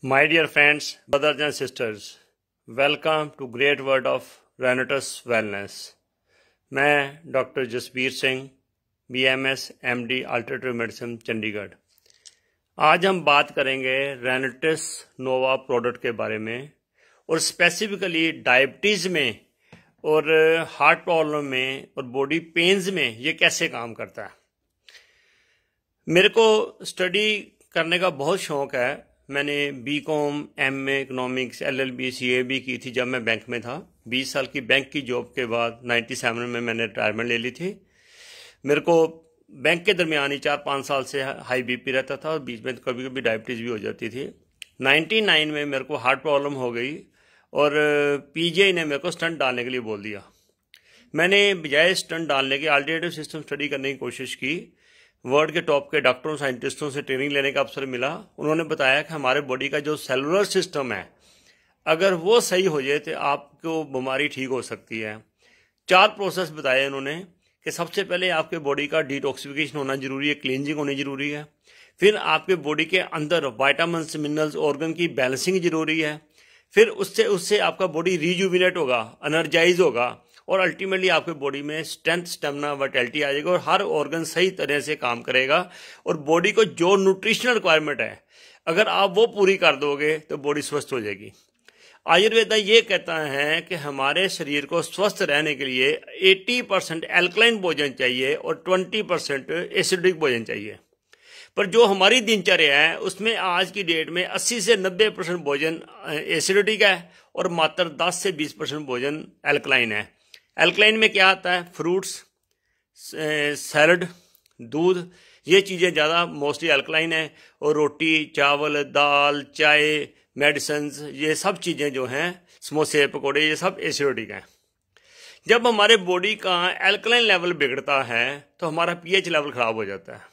My dear friends, brothers and sisters, welcome to great world of Renotus Wellness. मैं doctor Jasbir Singh, BMS MD alternative medicine Chandigarh. आज हम बात करेंगे रेनेटिस नोवा product के बारे में और स्पेसिफिकली डायबिटीज़ में और हार्ट प्रॉब्लम में और बॉडी पेन्स में ये कैसे काम करता है। मेरे को स्टडी करने का बहुत शौक है। मैंने BCom, MA economics, LLB, CAB की थी जब मैं बैंक में था। 20 साल की बैंक की जॉब के बाद 97 में मैंने रिटायरमेंट ले ली थी। मेरे को बैंक के दरमियान ही 4-5 साल से हाई BP रहता था और बीच में कभी कभी डायबिटीज़ भी हो जाती थी। 99 में मेरे को हार्ट प्रॉब्लम हो गई और PGI ने मेरे को स्टंट डालने के लिए बोल दिया। मैंने बजाय स्टंट डालने के अल्टरनेटिव सिस्टम स्टडी करने की कोशिश की। वर्ल्ड के टॉप के डॉक्टरों साइंटिस्टों से ट्रेनिंग लेने का अवसर मिला। उन्होंने बताया कि हमारे बॉडी का जो सेलुलर सिस्टम है, अगर वो सही हो जाए तो आपको बीमारी ठीक हो सकती है। 4 प्रोसेस बताए उन्होंने कि सबसे पहले आपके बॉडी का डिटॉक्सिफिकेशन होना जरूरी है, क्लींजिंग होनी जरूरी है। फिर आपके बॉडी के अंदर विटामिन्स, मिनरल्स, ऑर्गन की बैलेंसिंग जरूरी है। फिर उससे आपका बॉडी रिजुविनेट होगा, एनर्जाइज होगा और अल्टीमेटली आपके बॉडी में स्ट्रेंथ, स्टेमिना, वाइटैलिटी आ जाएगा और हर ऑर्गन सही तरह से काम करेगा। और बॉडी को जो न्यूट्रिशनल रिक्वायरमेंट है, अगर आप वो पूरी कर दोगे तो बॉडी स्वस्थ हो जाएगी। आयुर्वेदा ये कहता है कि हमारे शरीर को स्वस्थ रहने के लिए 80% एल्कलाइन भोजन चाहिए और 20% एसिडिक भोजन चाहिए। पर जो हमारी दिनचर्या है उसमें आज की डेट में 80 से 90% भोजन एसिडिक है और मात्र 10 से 20% भोजन एल्कलाइन है। एल्कलाइन में क्या आता है? फ्रूट्स, सैलड, दूध, ये चीज़ें ज़्यादा मोस्टली एल्कलाइन है। और रोटी, चावल, दाल, चाय, मेडिसिन्स, ये सब चीज़ें जो हैं, समोसे, पकोड़े, ये सब एसिडिक हैं। जब हमारे बॉडी का एल्कलाइन लेवल बिगड़ता है तो हमारा pH लेवल ख़राब हो जाता है।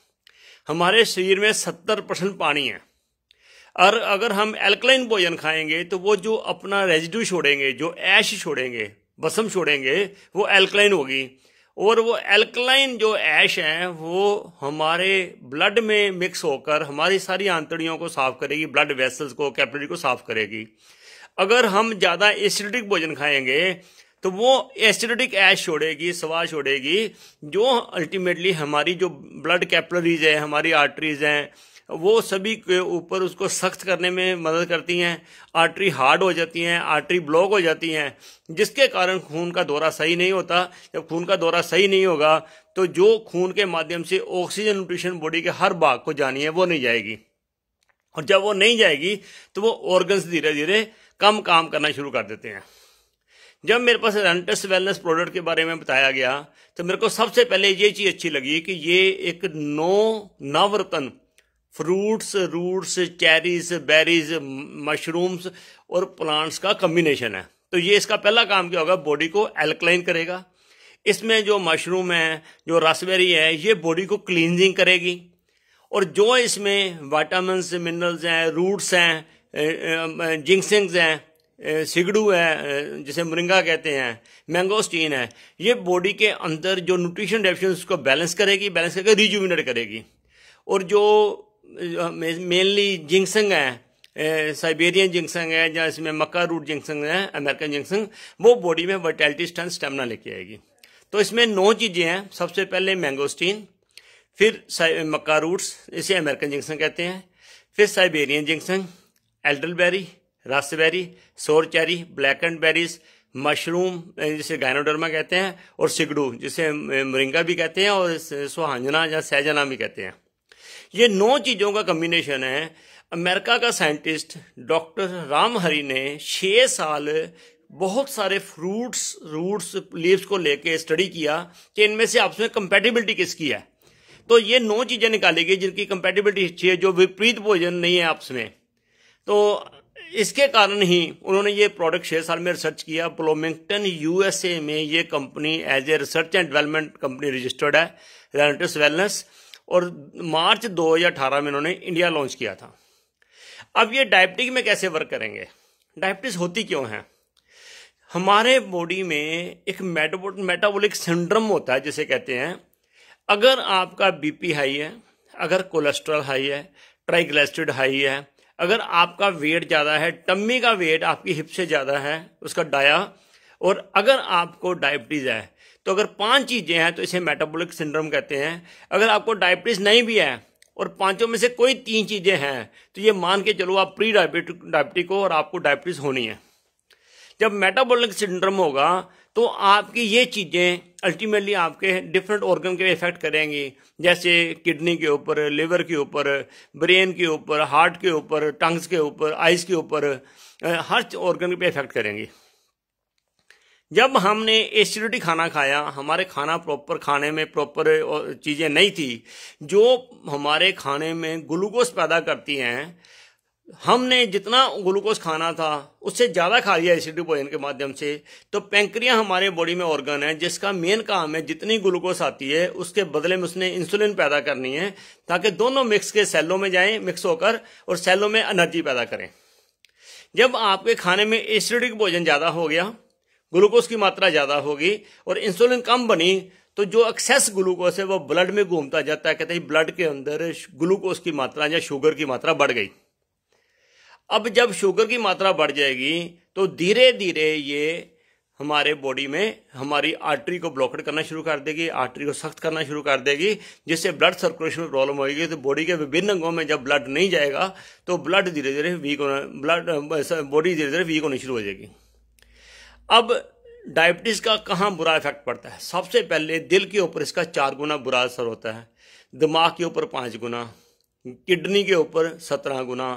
हमारे शरीर में 70% पानी है और अगर हम एल्कलाइन भोजन खाएंगे तो वो जो अपना रेजिड्यू छोड़ेंगे, जो ऐश छोड़ेंगे, भस्म छोड़ेंगे, वो एल्कलाइन होगी। और वो एल्कलाइन जो ऐश है वो हमारे ब्लड में मिक्स होकर हमारी सारी आंतड़ियों को साफ करेगी, ब्लड वेसल्स को, कैपिलरी को साफ करेगी। अगर हम ज़्यादा एसिडिक भोजन खाएंगे तो वो एसिडिक ऐश छोड़ेगी, स्वाद छोड़ेगी, जो अल्टीमेटली हमारी जो ब्लड कैपिलरीज है, हमारी आर्टरीज हैं, वो सभी के ऊपर उसको सख्त करने में मदद करती हैं। आर्टरी हार्ड हो जाती हैं, आर्टरी ब्लॉक हो जाती हैं, जिसके कारण खून का दौरा सही नहीं होता। जब खून का दौरा सही नहीं होगा तो जो खून के माध्यम से ऑक्सीजन न्यूट्रिशन बॉडी के हर भाग को जानी है वो नहीं जाएगी। और जब वो नहीं जाएगी तो वो ऑर्गन्स धीरे धीरे कम काम करना शुरू कर देते हैं। जब मेरे पास रेनेटिस वेलनेस प्रोडक्ट के बारे में बताया गया तो मेरे को सबसे पहले ये चीज़ अच्छी लगी कि ये एक नवरत्न fruits, roots, cherries, berries, mushrooms और प्लांट्स का कम्बिनेशन है। तो ये इसका पहला काम क्या होगा? बॉडी को एल्कलाइन करेगा। इसमें जो मशरूम है, जो रास्पबेरी है, ये बॉडी को क्लींजिंग करेगी। और जो इसमें विटामिन्स, मिनरल्स हैं, रूट्स हैं, जिंक्सिंग्स हैं, सिगड़ू है जिसे मोरिंगा कहते हैं, मैंगोस्टीन है, ये बॉडी के अंदर जो न्यूट्रिशन डेफिशिएंसी को बैलेंस करेगी, बैलेंस करके रिजुविनेट करेगी। और जो मेनली जिंक्संग है, साइबेरियन जिंक्संग है, या इसमें मक्का रूट जिंक्संग है, अमेरिकन जिंक्संग, वो बॉडी में वाइटैलिटी, स्ट्रेंथ, स्टेमिना लेके आएगी। तो इसमें 9 चीज़ें हैं। सबसे पहले मैंगोस्टीन, फिर मक्का रूट्स, इसे अमेरिकन जिंक्संग कहते हैं, फिर साइबेरियन जिंक्संग, एल्डरबेरी, रास्पबेरी, सोर cherry, black and berries, mushroom जिसे गायनोडर्मा कहते हैं, और सिगड़ू जिसे मोरिंगा भी कहते हैं और सुहांजना या सहजना भी कहते हैं। ये 9 चीज़ों का कम्बिनेशन है। अमेरिका का साइंटिस्ट डॉक्टर राम हरी ने 6 साल बहुत सारे फ्रूट्स, रूट्स, लीव्स को लेके स्टडी किया कि इनमें से आपस में कंपैटिबिलिटी किसकी है। तो ये 9 चीज़ें निकाली गई जिनकी कंपैटिबिलिटी अच्छी है, जो विपरीत भोजन नहीं है आपस में। तो इसके कारण ही उन्होंने ये प्रोडक्ट 6 साल में रिसर्च किया। ब्लूमिंगटन USA में ये company as a research and development company registered है, रेनेटिस वेलनेस। और मार्च 2018 में इन्होंने इंडिया लॉन्च किया था। अब ये डायबिटीज में कैसे वर्क करेंगे? डायबिटीज होती क्यों है? हमारे बॉडी में एक मेटाबॉलिक सिंड्रोम होता है जिसे कहते हैं। अगर आपका BP हाई है, अगर कोलेस्ट्रॉल हाई है, ट्राइग्लिसराइड हाई है, अगर आपका वेट ज़्यादा है, टम्मी का वेट आपकी हिप से ज़्यादा है, उसका डाया, और अगर आपको डायबिटीज़ है, तो अगर 5 चीज़ें हैं तो इसे मेटाबॉलिक सिंड्रोम कहते हैं। अगर आपको डायबिटीज़ नहीं भी है और 5 में से कोई 3 चीज़ें हैं तो ये मान के चलो आप प्री डायबिटिक हो और आपको डायबिटीज़ होनी है। जब मेटाबॉलिक सिंड्रोम होगा तो आपकी ये चीज़ें अल्टीमेटली आपके डिफरेंट ऑर्गन के इफेक्ट करेंगी, जैसे किडनी के ऊपर, लिवर के ऊपर, ब्रेन के ऊपर, हार्ट के ऊपर, टंग्स के ऊपर, आइज के ऊपर, हर ऑर्गन पे इफेक्ट करेंगी। जब हमने एसिडिटी खाना खाया, हमारे खाना प्रॉपर, खाने में प्रॉपर चीज़ें नहीं थी जो हमारे खाने में ग्लूकोज पैदा करती हैं, हमने जितना ग्लूकोज खाना था उससे ज़्यादा खा लिया एसिडिक भोजन के माध्यम से, तो पैंक्रिया हमारे बॉडी में ऑर्गन है जिसका मेन काम है जितनी ग्लूकोज आती है उसके बदले में उसने इंसुलिन पैदा करनी है, ताकि दोनों मिक्स के सेलों में जाएं, मिक्स होकर, और सेलों में एनर्जी पैदा करें। जब आपके खाने में एसिडिक भोजन ज़्यादा हो गया, ग्लूकोज की मात्रा ज़्यादा होगी और इंसुलिन कम बनी, तो जो एक्सेस ग्लूकोज है वो ब्लड में घूमता जाता है। कहते हैं ब्लड के अंदर ग्लूकोज की मात्रा या शुगर की मात्रा बढ़ गई। अब जब शुगर की मात्रा बढ़ जाएगी तो धीरे धीरे ये हमारे बॉडी में हमारी आर्टरी को ब्लॉकेट करना शुरू कर देगी, आर्टरी को सख्त करना शुरू कर देगी, जिससे ब्लड सर्कुलेशन में प्रॉब्लम होगी। तो बॉडी के विभिन्न अंगों में जब ब्लड नहीं जाएगा तो ब्लड धीरे धीरे वीक होना, बॉडी धीरे धीरे वीक होनी शुरू हो जाएगी। अब डायबिटीज का कहाँ बुरा इफेक्ट पड़ता है? सबसे पहले दिल के ऊपर इसका 4 गुना बुरा असर होता है, दिमाग के ऊपर 5 गुना, किडनी के ऊपर 17 गुना,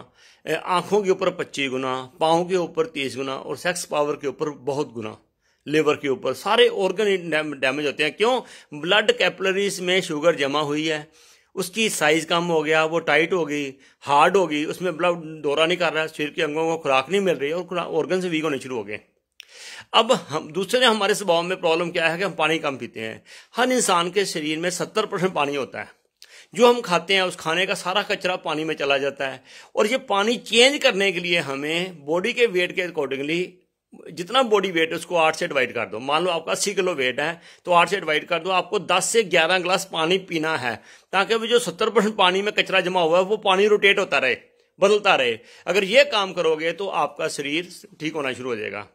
आंखों के ऊपर 25 गुना, पाँव के ऊपर 30 गुना, और सेक्स पावर के ऊपर बहुत गुना, लिवर के ऊपर, सारे ऑर्गन डैमेज होते हैं। क्यों? ब्लड कैपिलरीज में शुगर जमा हुई है, उसकी साइज कम हो गया, वो टाइट हो गई, हार्ड हो गई, उसमें ब्लड दौरा नहीं कर रहा है, शरीर के अंगों को खुराक नहीं मिल रही है और ऑर्गन से वीक होने शुरू हो गए। अब हम दूसरे हमारे स्वभाव में प्रॉब्लम क्या है कि हम पानी कम पीते हैं। हर इंसान के शरीर में 70% पानी होता है। जो हम खाते हैं उस खाने का सारा कचरा पानी में चला जाता है, और ये पानी चेंज करने के लिए हमें बॉडी के वेट के अकॉर्डिंगली, जितना बॉडी वेट है उसको 8 से डिवाइड कर दो। मान लो आपका 80 किलो वेट है तो 8 से डिवाइड कर दो, आपको 10 से 11 गिलास पानी पीना है, ताकि वो जो 70% पानी में कचरा जमा हुआ है वो पानी रोटेट होता रहे, बदलता रहे। अगर ये काम करोगे तो आपका शरीर ठीक होना शुरू हो जाएगा।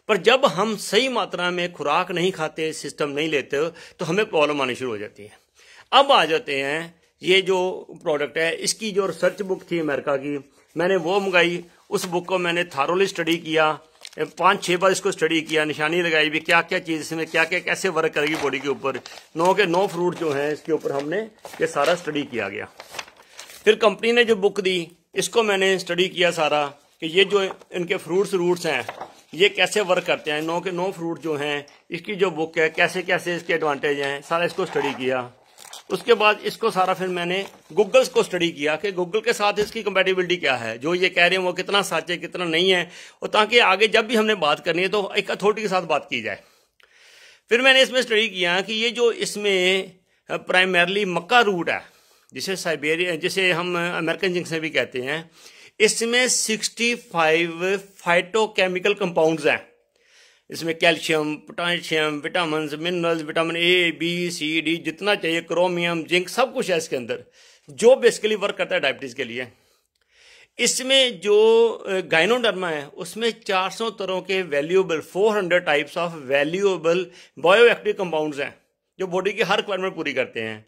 पर जब हम सही मात्रा में खुराक नहीं खाते, सिस्टम नहीं लेते, तो हमें प्रॉब्लम आनी शुरू हो जाती है। अब आ जाते हैं, ये जो प्रोडक्ट है इसकी जो रिसर्च बुक थी अमेरिका की, मैंने वो मंगाई। उस बुक को मैंने थारोली स्टडी किया, 5-6 बार इसको स्टडी किया, निशानी लगाई भी क्या क्या चीज़ इसमें क्या क्या कैसे वर्क करेगी बॉडी के ऊपर। 9 के 9 फ्रूट जो हैं इसके ऊपर हमने ये सारा स्टडी किया गया। फिर कंपनी ने जो बुक दी इसको मैंने स्टडी किया सारा, कि ये जो इनके रूट्स हैं ये कैसे वर्क करते हैं। 9 के 9 फ्रूट जो हैं, इसकी जो बुक है कैसे कैसे इसके एडवांटेज हैं, सारा इसको स्टडी किया। उसके बाद इसको सारा फिर मैंने गूगल को स्टडी किया कि गूगल के साथ इसकी कंपैटिबिलिटी क्या है, जो ये कह रहे हैं वो कितना सच है कितना नहीं है, और ताकि आगे जब भी हमने बात करनी है तो एक अथॉरिटी के साथ बात की जाए। फिर मैंने इसमें स्टडी किया कि ये जो इसमें प्राइमरली मक्का रूट है, जिसे साइबेरिया, जिसे हम अमेरिकन जिंक से भी कहते हैं, इसमें 65 फाइटोकेमिकल कंपाउंड्स हैं। इसमें calcium, potassium, vitamin, minerals, vitamin A, B, C, D, जितना चाहिए, क्रोमियम, जिंक, सब कुछ है इसके अंदर, जो बेसिकली वर्क करता है डायबिटीज के लिए। इसमें जो गाइनोडर्मा है उसमें 400 तरह के valuable, 400 types of valuable bioactive compounds हैं जो बॉडी की हर रिक्वायरमेंट पूरी करते हैं।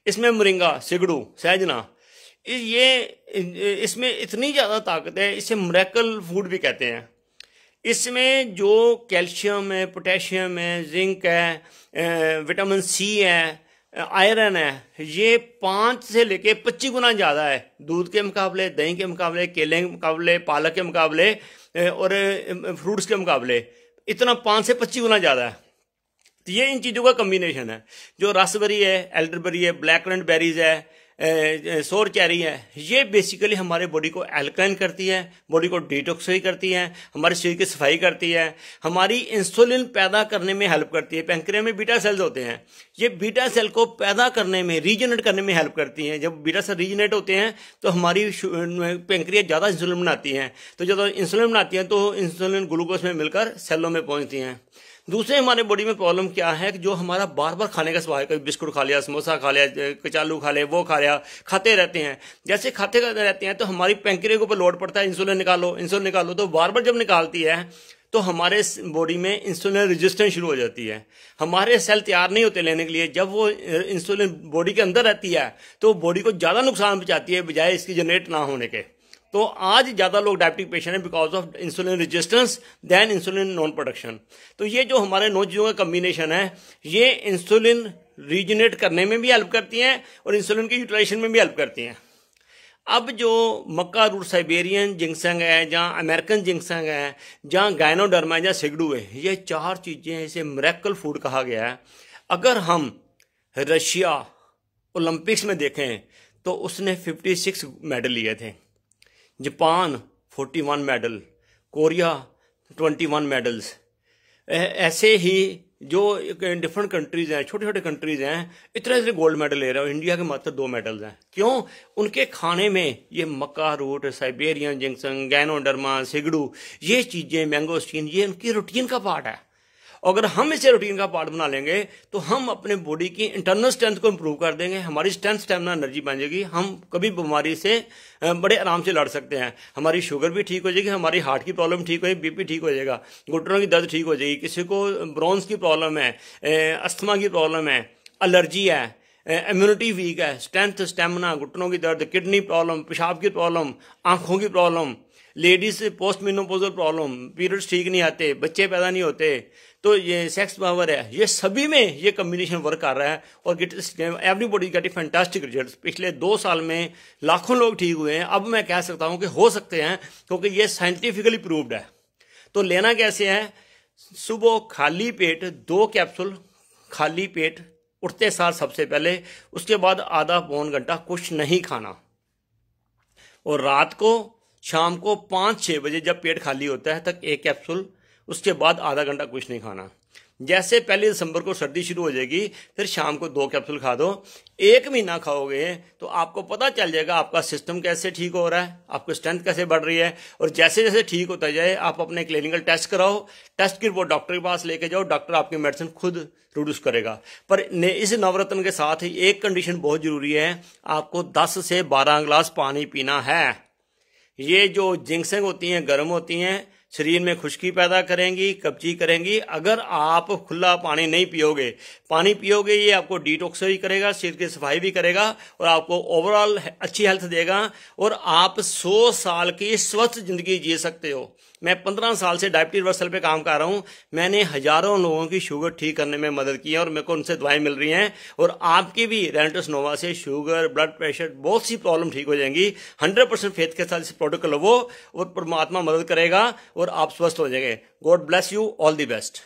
इसमें मोरिंगा, सिगड़ू, सहजना, ये इसमें इतनी ज़्यादा ताकत है, इसे मिरेकल फूड भी कहते हैं। इसमें जो कैल्शियम है, पोटेशियम है, जिंक है, विटामिन सी है, आयरन है, ये 5 से लेके 25 गुना ज़्यादा है दूध के मुकाबले, दही के मुकाबले, केले के मुकाबले, पालक के मुकाबले और फ्रूट्स के मुकाबले। इतना 5 से 25 गुना ज़्यादा है। तो ये इन चीज़ों का कम्बिनेशन है। जो रासबेरी है, एल्डरबेरी है, ब्लैक करंट बेरीज है, सोर चेरी है, ये बेसिकली हमारे बॉडी को एल्काइन करती है, बॉडी को डिटॉक्सिफाई करती है, हमारे शरीर की सफाई करती है, हमारी इंसुलिन पैदा करने में हेल्प करती है। पैंक्रिया में बीटा सेल्स होते हैं, ये बीटा सेल को पैदा करने में, रीजनरेट करने में हेल्प करती हैं। जब बीटा सेल रीजनरेट होते हैं तो हमारी पैंक्रिया ज़्यादा इंसुलिन बनाती हैं, तो जब इंसुलिन बनाती हैं तो इंसुलिन ग्लूकोज में मिलकर सेलों में पहुँचती हैं। दूसरे हमारे बॉडी में प्रॉब्लम क्या है कि जो हमारा बार बार खाने का स्वभाव है, कभी बिस्कुट खा लिया, समोसा खा लिया, कचालू खा लिया, वो खा लिया, खाते रहते हैं। जैसे खाते रहते हैं तो हमारी पैंक्रियाज के ऊपर लोड पड़ता है, इंसुलिन निकालो, तो बार बार जब निकालती है तो हमारे बॉडी में इंसुलिन रेजिस्टेंस शुरू हो जाती है। हमारे सेल तैयार नहीं होते लेने के लिए। जब वो इंसुलिन बॉडी के अंदर रहती है तो बॉडी को ज़्यादा नुकसान पहुंचाती है बजाय इसकी जनरेट ना होने के। तो आज ज़्यादा लोग डायबिटिक पेशेंट हैं because of insulin resistance then insulin non production. तो ये जो हमारे 9 चीज़ों का कम्बिनेशन है, ये इंसुलिन रीजनरेट करने में भी हेल्प करती हैं और इंसुलिन की यूटिलाइजेशन में भी हेल्प करती हैं। अब जो मक्का रूट साइबेरियन जिंक्संग है, जहाँ अमेरिकन जिंक्संग है, जहाँ गायनोडर्मा है, जहाँ सिगडू है, ये 4 चीज़ें इसे मिरेकल फूड कहा गया है। अगर हम रशिया ओलंपिक्स में देखें तो उसने 56 मेडल लिए थे, जापान 41 मेडल, कोरिया 21 मेडल्स। ऐसे ही जो डिफरेंट कंट्रीज हैं, छोटे छोटे कंट्रीज हैं, इतने गोल्ड मेडल ले रहे हो। इंडिया के मात्र 2 मेडल्स हैं। क्यों? उनके खाने में ये मक्का रूट, साइबेरियन जिंक्सन, गैनोडर्मा, सिगडू, ये चीज़ें, मैंगोस्टीन, ये उनकी रूटीन का पार्ट है। अगर हम इसे रूटीन का पार्ट बना लेंगे तो हम अपने बॉडी की इंटरनल स्ट्रेंथ को इंप्रूव कर देंगे, हमारी स्ट्रेंथ, स्टेमिना, एनर्जी बन जाएगी, हम कभी बीमारी से बड़े आराम से लड़ सकते हैं। हमारी शुगर भी ठीक हो जाएगी, हमारी हार्ट की प्रॉब्लम ठीक हो जाएगी, बीपी ठीक हो जाएगा, घुटनों की दर्द ठीक हो जाएगी, किसी को ब्रोन्स की प्रॉब्लम है, अस्थमा की प्रॉब्लम है, एलर्जी है, इम्यूनिटी वीक है, स्ट्रेंथ, स्टेमिना, घुटनों की दर्द, किडनी प्रॉब्लम, पेशाब की प्रॉब्लम, आंखों की problem, ladies post menopausal problem, periods ठीक नहीं आते, बच्चे पैदा नहीं होते, तो ये सेक्स पावर है, ये सभी में ये कम्बिनेशन वर्क कर रहा है और एवरीबॉडी गेट फैंटास्टिक रिजल्ट्स। पिछले 2 साल में लाखों लोग ठीक हुए हैं। अब मैं कह सकता हूं कि हो सकते हैं, क्योंकि ये साइंटिफिकली प्रूव्ड है। तो लेना कैसे है? सुबह खाली पेट 2 कैप्सूल, खाली पेट उठते साथ सबसे पहले, उसके बाद आधा पौन घंटा कुछ नहीं खाना, और रात को शाम को 5-6 बजे जब पेट खाली होता है तक 1 कैप्सूल, उसके बाद आधा घंटा कुछ नहीं खाना। जैसे 1 दिसंबर को सर्दी शुरू हो जाएगी फिर शाम को 2 कैप्सूल खा दो। 1 महीना खाओगे तो आपको पता चल जाएगा आपका सिस्टम कैसे ठीक हो रहा है, आपकी स्ट्रेंथ कैसे बढ़ रही है। और जैसे जैसे ठीक होता जाए आप अपने क्लिनिकल टेस्ट कराओ, टेस्ट की रिपोर्ट डॉक्टर के पास लेके जाओ, डॉक्टर आपकी मेडिसिन खुद प्रोड्यूस करेगा। पर इस नवरत्न के साथ ही एक कंडीशन बहुत जरूरी है, आपको 10 से 12 गिलास पानी पीना है। ये जो जिंक्सें होती हैं गर्म होती हैं, शरीर में खुश्की पैदा करेंगी, कब्जी करेंगी। अगर आप खुला पानी नहीं पियोगे ये आपको डिटॉक्स भी करेगा, शरीर की सफाई भी करेगा और आपको ओवरऑल अच्छी हेल्थ देगा और आप 100 साल की स्वस्थ जिंदगी जी सकते हो। मैं 15 साल से डायबिटीज रिवर्सल पे काम कर रहा हूं। मैंने हजारों लोगों की शुगर ठीक करने में मदद की है और मेरे को उनसे दवाएं मिल रही हैं। और आपकी भी रेनेटस नोवा से शुगर, ब्लड प्रेशर, बहुत सी प्रॉब्लम ठीक हो जाएंगी। 100% फेथ के साथ इस प्रोडक्ट को लो और परमात्मा मदद करेगा और आप स्वस्थ हो जाएंगे। God bless you, all the best.